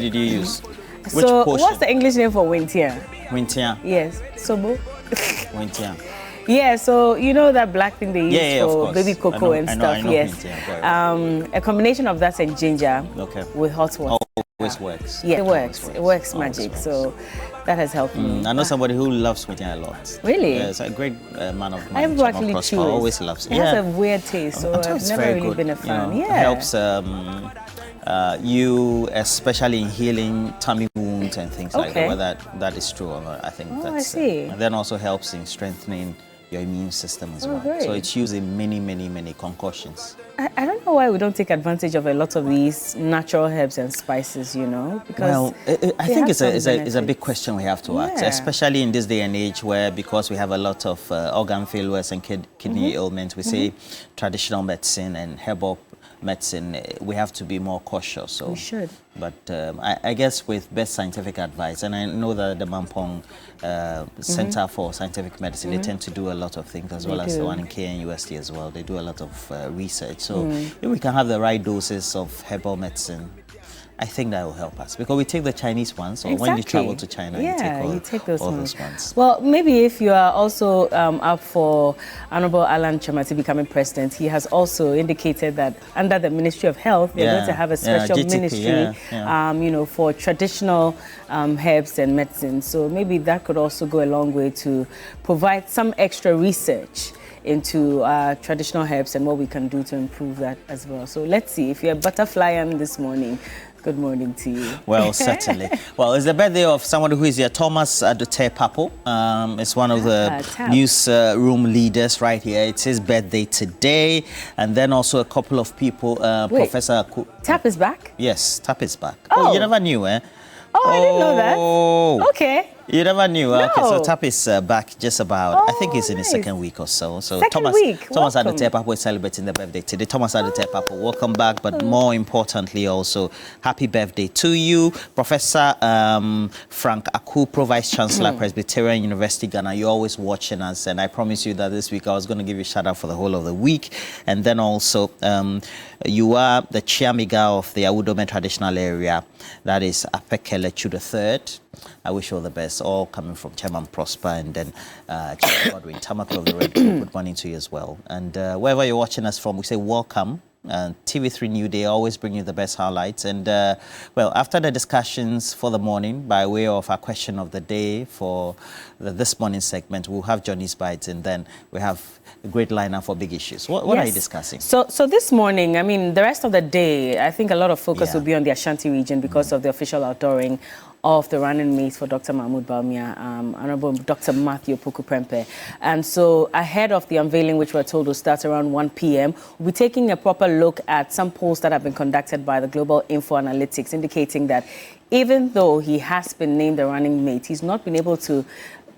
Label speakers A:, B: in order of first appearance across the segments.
A: did you use? Which
B: So,
A: portion?
B: what's the English name for wintia?
A: Wintia.
B: Yes, sobo.
A: Wintia.
B: Yeah, so you know that black thing they use
A: Yeah, of
B: for
A: course.
B: baby cocoa and stuff.
A: I know
B: Yes,
A: Wintia.
B: a combination of that and ginger with hot water.
A: Always works.
B: Yeah, it works. It works magic.
A: Works.
B: So that has helped me.
A: I know somebody who loves Wintia a lot.
B: Really?
A: Yeah, it's a great man of
B: I
A: mine.
B: have actually chew it.
A: Always loves it.
B: It has a weird taste, so I've never really been a fan.
A: It helps you, especially in healing tummy wounds and things like that. Whether that is true or not, I think that's.
B: I see.
A: And then also helps in strengthening your immune system as well.
B: Great.
A: So it's used in many concoctions.
B: I don't know why we don't take advantage of a lot of these natural herbs and spices, you know? Because
A: I think it's a big question we have to ask, especially in this day and age where, because we have a lot of organ failures and kidney ailments, we say traditional medicine and herbal medicine, we have to be more cautious. So
B: we should.
A: But I guess with best scientific advice, and I know that the Mampong Center for Scientific Medicine, they tend to do a lot of things, as well as the one in KNUST as well. They do a lot of research. So if we can have the right doses of herbal medicine, I think that will help us, because we take the Chinese ones, or when you travel to China, you take those ones.
B: Well, maybe if you are also up for Honorable Alan Chamati becoming president, he has also indicated that under the Ministry of Health, they're going to have a special ministry, you know, for traditional herbs and medicine. So maybe that could also go a long way to provide some extra research into traditional herbs and what we can do to improve that as well. So let's see. If you're a butterflyan this morning, good morning to you.
A: Well, certainly. Well, it's the birthday of someone who is here, Thomas Adute Papo. It's one of the newsroom leaders right here. It's his birthday today. And then also a couple of people, Professor...
B: Tap is back?
A: Yes, Tap is back. Oh, you never knew, eh?
B: Oh, I didn't know that. Okay.
A: You never knew.
B: No.
A: Okay, so Tap is back just about, I think he's in his second week or so. So Thomas Adute Papo is celebrating the birthday today. Thomas Adute Papo, welcome back. But more importantly also, happy birthday to you. Professor Frank Akupro, Vice Chancellor, Presbyterian University, Ghana. You're always watching us. And I promise you that this week I was going to give you a shout out for the whole of the week. And then also, you are the Chiamiga of the Awudome traditional area. That is Apekelechu III. I wish you all the best, all coming from Chairman Prosper and then Chairman Godwin Tamako of the Red Group. Good morning to you as well. And wherever you're watching us from, we say welcome. TV3 New Day always bring you the best highlights. And well, after the discussions for the morning, by way of our question of the day for this morning segment, we'll have Johnny's Bites, and then we have a great lineup for big issues. What are you discussing? So
B: this morning, I mean, the rest of the day, I think a lot of focus will be on the Ashanti region because of the official outdooring of the running mate for Dr. Mahmoud Bawumia, Honorable Dr. Matthew Opoku Prempeh. And so ahead of the unveiling, which we're told will start around 1 p.m., we'll be taking a proper look at some polls that have been conducted by the Global Info Analytics, indicating that even though he has been named the running mate, he's not been able to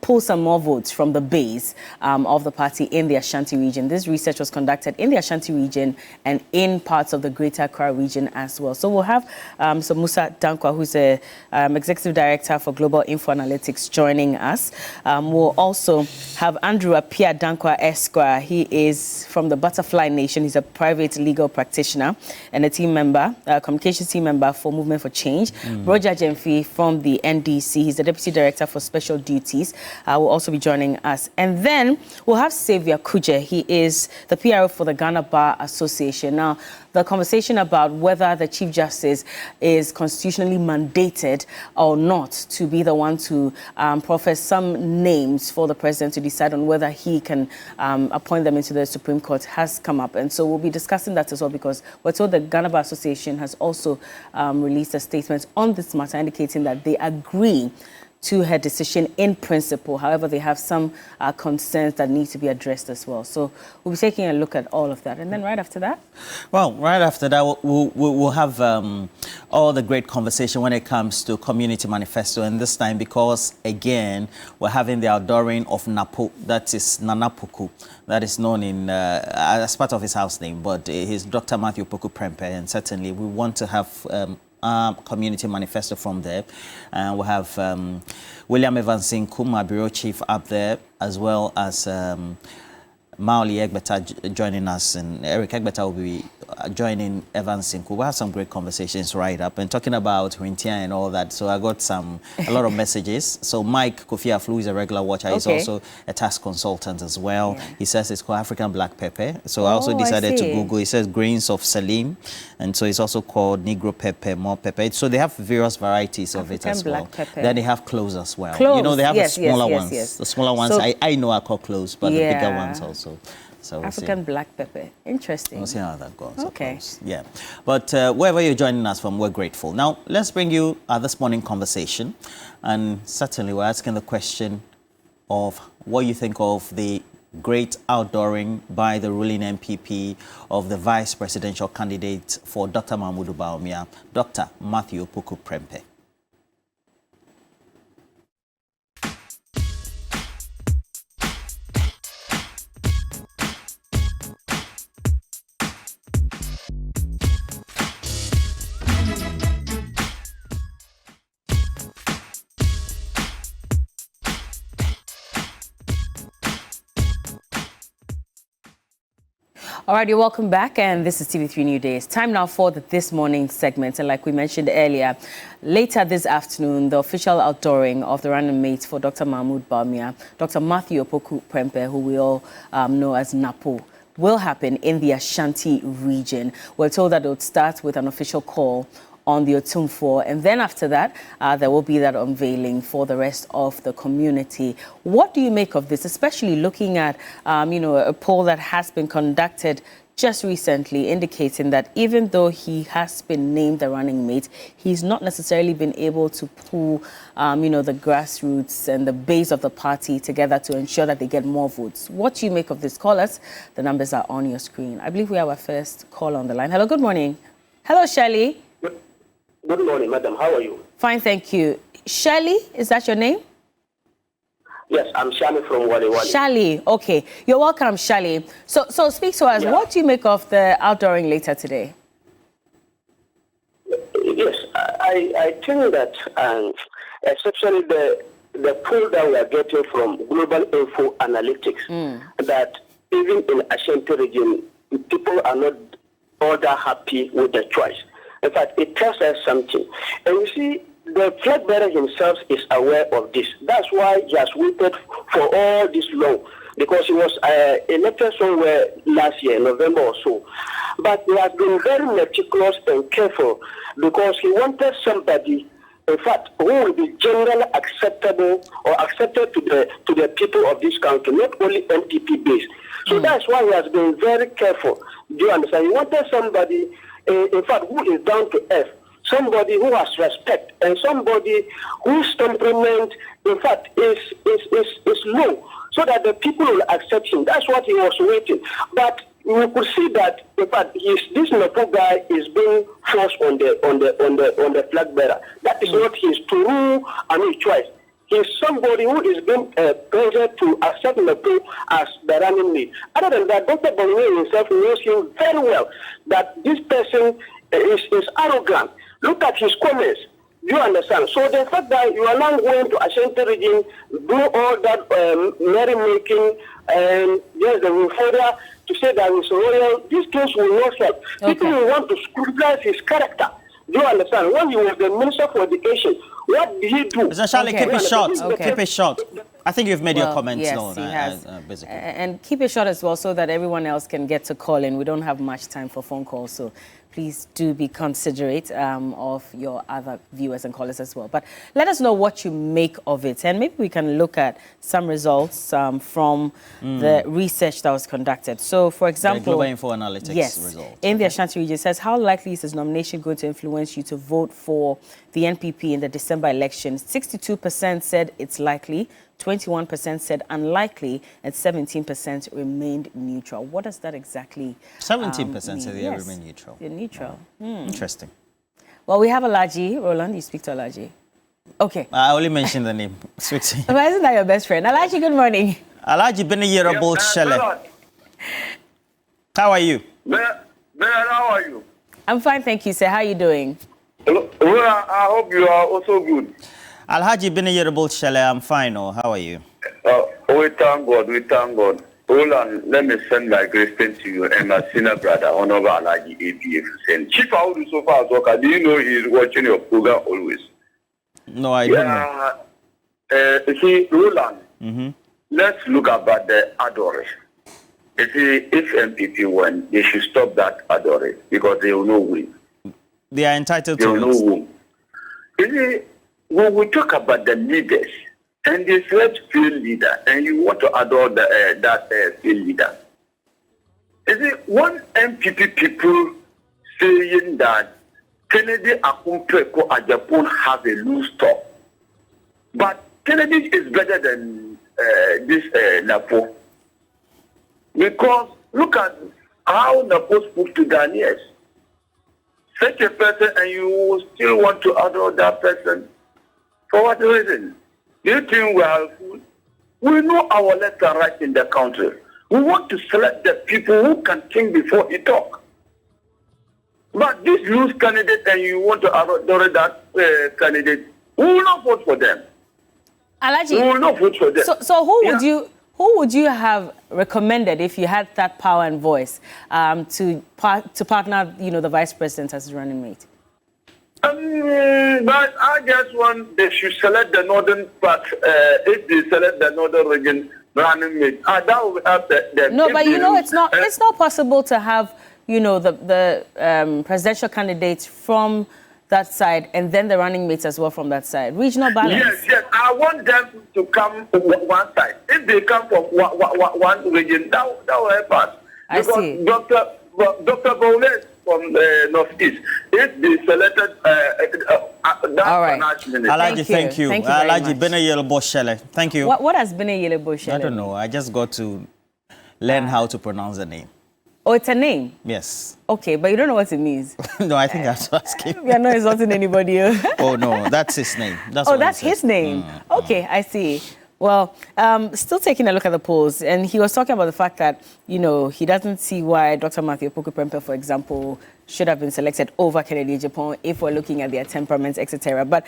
B: pull some more votes from the base of the party in the Ashanti region. This research was conducted in the Ashanti region and in parts of the Greater Accra region as well. So we'll have Musa Dankwa, who's the Executive Director for Global Info Analytics, joining us. We'll also have Andrew Apia Dankwa Esquire. He is from the Butterfly Nation. He's a private legal practitioner and a team member, communications team member for Movement for Change. Roger Jemfi from the NDC. He's the Deputy Director for Special Duties. Will also be joining us. And then we'll have Xavier Kuje. He is the PRO for the Ghana Bar Association. Now, the conversation about whether the Chief Justice is constitutionally mandated or not to be the one to profess some names for the president to decide on whether he can appoint them into the Supreme Court has come up. And so we'll be discussing that as well, because we're told the Ghana Bar Association has also released a statement on this matter indicating that they agree to her decision in principle. However, they have some concerns that need to be addressed as well. So we'll be taking a look at all of that. And then right after that?
A: Well, right after that, we'll have all the great conversation when it comes to Community Manifesto. And this time, because, again, we're having the outdooring of Napo, that is Nanapuku, that is known in as part of his house name, but he's Dr. Matthew Opoku Prempeh. And certainly, we want to have Community Manifesto from there. We have William Evans Nkum, our Bureau Chief, up there, as well as Mauli Egbeta joining us, and Eric Egbeta will be joining Evans Sinku. We have some great conversations right up and talking about Wintia and all that. So I got a lot of messages. So Mike Kofi Aflu is a regular watcher. He's also a tax consultant as well. Yeah. He says it's called African black pepper. So I also decided to Google. He says grains of Salim, and so it's also called Negro pepper, more pepper. So they have various varieties of it as well. Pepper. Then they have cloves as well.
B: Cloves.
A: You know, they have the smaller ones.
B: Yes.
A: The smaller ones I know are called cloves, but the bigger ones also. So
B: African black pepper. Interesting.
A: We'll see how that goes.
B: Okay.
A: Yeah. But wherever you're joining us from, we're grateful. Now, let's bring you this morning conversation. And certainly we're asking the question of what you think of the great outdooring by the ruling MPP of the vice presidential candidate for Dr. Mahmoud Bawumia, Dr. Matthew Puku Prempeh.
B: All right, you're welcome back, and this is TV3 New Days. Time now for This Morning segment, and like we mentioned earlier, later this afternoon, the official outdooring of the running mate for Dr. Mahmoud Bawumia, Dr. Matthew Puku Prempeh, who we all know as Napo, will happen in the Ashanti region. We're told that it would start with an official call on the Otumfuo, and then after that, there will be that unveiling for the rest of the community. What do you make of this, especially looking at, a poll that has been conducted just recently indicating that even though he has been named the running mate, he's not necessarily been able to pull, the grassroots and the base of the party together to ensure that they get more votes. What do you make of this? Call us. The numbers are on your screen. I believe we have our first call on the line. Hello, good morning. Hello, Shirley.
C: Good morning, madam. How are you?
B: Fine, thank you. Shirley, is that your name?
C: Yes, I'm Shirley from Wale Wale.
B: Shirley, okay. You're welcome, Shirley. So speak to us. Yeah. What do you make of the outdooring later today?
C: Yes, I think that, especially the poll that we are getting from Global Info Analytics, that even in Ashanti region, people are not all that happy with the choice. In fact, it tells us something. And you see, the flag bearer himself is aware of this. That's why he has waited for all this long, because he was elected somewhere last year, November or so. But he has been very meticulous and careful because he wanted somebody, in fact, who will be generally acceptable or accepted to the people of this country, not only MPP based. So that's why he has been very careful. Do you understand? He wanted somebody, in fact, who is down to earth, somebody who has respect, and somebody whose temperament, in fact, is low, so that the people will accept him. That's what he was waiting. But we could see that, in fact, this Napo guy is being forced on the flag bearer. That is not his choice. He's somebody who is being pressured to accept Napo as the running mate. Other than that, Dr. Bawumia himself knows him very well, that this person is arrogant. Look at his comments. Do you understand? So the fact that you are now going to Ashanti region, do all that merrymaking, and yes, the euphoria to say that he's royal, these things will not help. Okay. People will want to scrutinize his character. Do you understand? When he was the Minister for Education, what did he do?
A: Mr. Charlie, keep it short. Keep it short. I think you've made your comments known.
B: Yes, he has.
A: Basically.
B: And keep it short as well so that everyone else can get to call in. We don't have much time for phone calls, so please do be considerate of your other viewers and callers as well. But let us know what you make of it. And maybe we can look at some results from the research that was conducted. So, for example,
A: the Global Info Analytics result.
B: In the Ashanti region, it says, how likely is his nomination going to influence you to vote for the NPP in the December election? 62% said it's likely, 21% said unlikely, and 17% remained neutral. What does that exactly
A: 17% said they remain neutral.
B: You're neutral.
A: Interesting.
B: Well, we have Alaji. Roland, you speak to Alaji. Okay.
A: I only mentioned the name. Speak to you.
B: Why isn't that your best friend? Alaji, good morning.
A: Alaji, been a year about Shele. How are you?
D: How are you?
B: I'm fine, thank you, sir. How are you doing?
D: Well, I hope you are also good.
A: Alhaji Bini Yerobol Shele, I'm fine. How are you?
D: We thank God. Roland, let me send my greetings to you and my senior brother, Honorable Alaji ABF Hussein. Chief Audu so far, do you know he's watching your program always?
A: No, I don't know.
D: See, Roland, let's look about the Adore. If MPP win, they should stop that Adore because they will not win.
A: They are entitled
D: they
A: to
D: will not win. When we talk about the leaders, and they select field leader, and you want to adore that field leader. One MPP people saying that Kennedy Akumpeko at Japan have a loose talk, but Kennedy is better than this Napo, because look at how Napo spoke to Ghanaians. Such a person, and you still want to adore that person. For what reason? Do you think we are food? We know our left and right in the country. We want to select the people who can think before he talk. But this loose candidate, and you want to adore that candidate, we will not vote for them.
B: Alaji,
D: we will not vote for them.
B: So who would you have recommended if you had that power and voice to partner, the vice president as his running mate?
C: But I just want they should select the northern part. If they select the northern region, running mate, that will help them.
B: No, but it's not. It's not possible to have the presidential candidates from that side and then the running mates as well from that side. Regional balance.
C: Yes. I want them to come from one side. If they come from one region, that will help us.
B: I see.
C: Dr. Bawumia from the northeast. If they selected that
B: all right.
A: Alaji, thank you. Alaji, Bene Yellow Boshele. Thank you.
B: What has Bene Yellow Boshele?
A: I don't know. I just got to learn how to pronounce the name.
B: Oh, it's a name?
A: Yes.
B: Okay, but you don't know what it means.
A: No, I think I have to ask him.
B: We are not insulting anybody.
A: Oh, no, that's his name.
B: That's his name. Okay, I see. Well, still taking a look at the polls, and he was talking about the fact that, he doesn't see why Dr. Matthew Poku Prempeh, for example, should have been selected over Kennedy Japan if we're looking at their temperaments, etc. But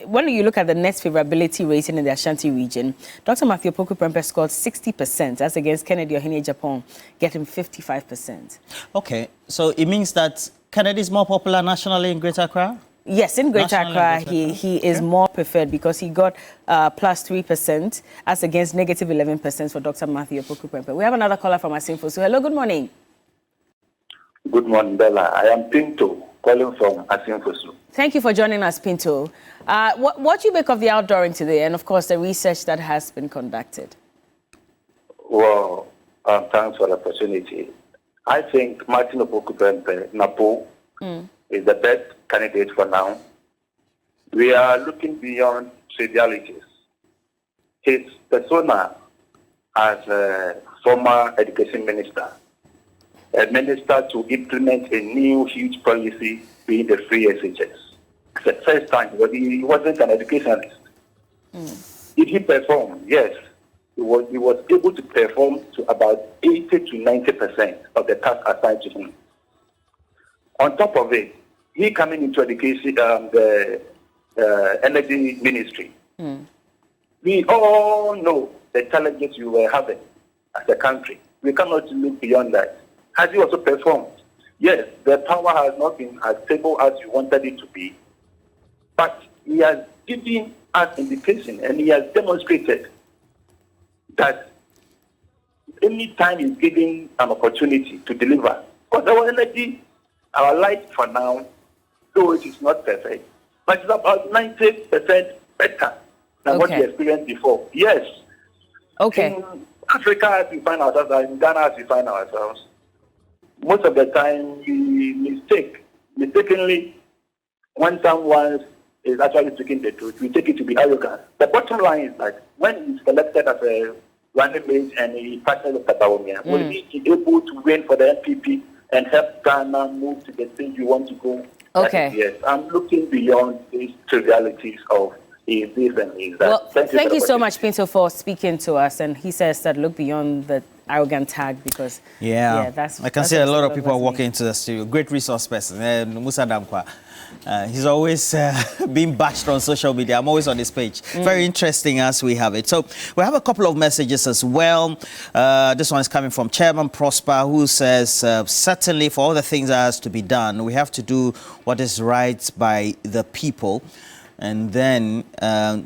B: when you look at the net favorability rating in the Ashanti region, Dr. Matthew Poku Prempeh scored 60%, as against Kennedy Ohene Japan getting 55%.
A: Okay, so it means that Kennedy is more popular nationally in Greater Accra?
B: Yes, in Greater Accra, he is more preferred because he got plus 3% as against negative 11% for Dr. Matthew Poku Prempeh. We have another caller from Asinfo. So hello, good morning.
E: Good morning, Bella. I am Pinto, calling from Asinfo.
B: Thank you for joining us, Pinto. What do you make of the outdooring today and, of course, the research that has been conducted?
E: Well, thanks for the opportunity. I think Martin Poku Prempeh, Napo, is the best candidate for now. We are looking beyond trivialities. His persona as a former education minister, a minister to implement a new huge policy being the free SHS. The first time, he wasn't an educationalist. Did he perform? Yes. He was able to perform to about 80 to 90% of the task assigned to him. On top of it, he coming into education, the energy ministry. We all know the challenges we were having as a country. We cannot look beyond that. Has he also performed? Yes, the power has not been as stable as we wanted it to be, but he has given us indication and he has demonstrated that any time he's given an opportunity to deliver, because our energy, our light for now, though it is not perfect, but it's about 90% better than what we experienced before. Yes.
B: Okay.
E: In Africa, as we find ourselves, in Ghana, as we find ourselves, most of the time we mistakenly, when someone is actually speaking the truth, we take it to be arrogant. The bottom line is that when he's selected as a running mate and he partners with Bawumia, will he be able to win for the NPP and help Ghana move to the stage you want to go?
B: Okay.
E: Yes, I'm looking beyond these trivialities of this and that.
B: Well, thank you so much, Pinto, for speaking to us. And he says that look beyond the arrogant tag because that's
A: I can see a lot of people are walking into the studio. Great resource person, Musa Damkwa. He's always being bashed on social media. I'm always on his page. Very interesting as we have it. So we have a couple of messages as well. This one is coming from Chairman Prosper, who says, certainly for all the things that has to be done, we have to do what is right by the people, and then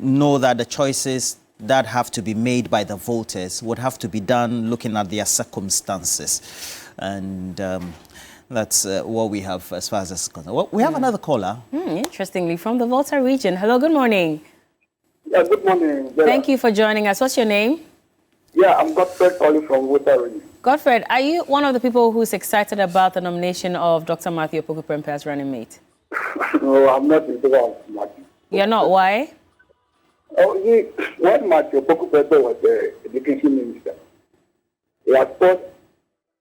A: know that the choices that have to be made by the voters would have to be done looking at their circumstances. And that's what we have as far as this is concerned. Well, we have another caller.
B: Interestingly, from the Volta region. Hello, good morning.
F: Yeah, good morning.
B: Thank you for joining us. What's your name?
F: Yeah, I'm Godfred calling from Volta region.
B: Godfred, are you one of the people who's excited about the nomination of Dr. Matthew Opoku Prempeh as running mate?
F: No, I'm not in favor of Matthew.
B: You're not? Why?
F: When Matthew Opoku Prempeh was the education minister, he has fought.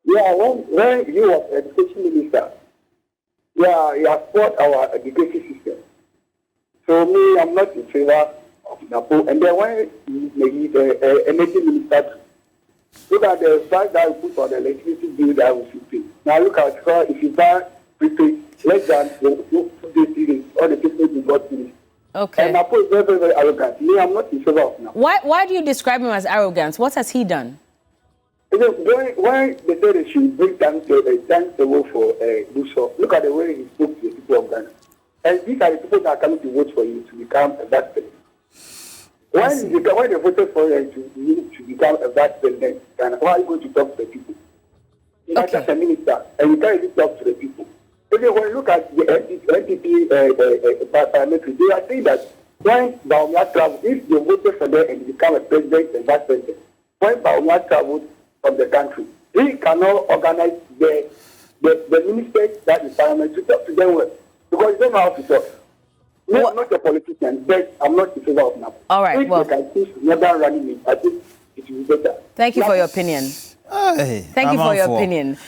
F: Yeah, when he was education minister, he has fought our education system. So me, I'm not in favor of Napo. And then when he's energy minister, look at the price that we put on the electricity bill that we should pay. Now look at if you buy prepaid less than 2 days series, all the people you got series.
B: Okay.
F: And Napo is very, very, very arrogant. Me, I'm not in favor of Napo.
B: Why do you describe him as arrogant? What has he done?
F: When they say they should bring time table for Bushop, look at the way he spoke to the people of Ghana. And these are the people that are coming to vote for you to become a vice president. When they voted for you to become a vice president, why are you going to talk to the people? You're not just a minister, and you can't even talk to the people. Even when you look at the NPP parliamentary, they are saying that when Bawumia traveled, if they voted for them and become a president and vice president, when Bawumia traveled from the country, he cannot organize the ministers that is parliament to talk to them well, because they don't know how to talk. Me, I'm not a politician, but I'm not in favor of Napo.
B: All right,
F: if they can choose another running mate, I think it will be better.
B: Thank you for your opinion.
A: Hey,
B: Thank you for your opinion.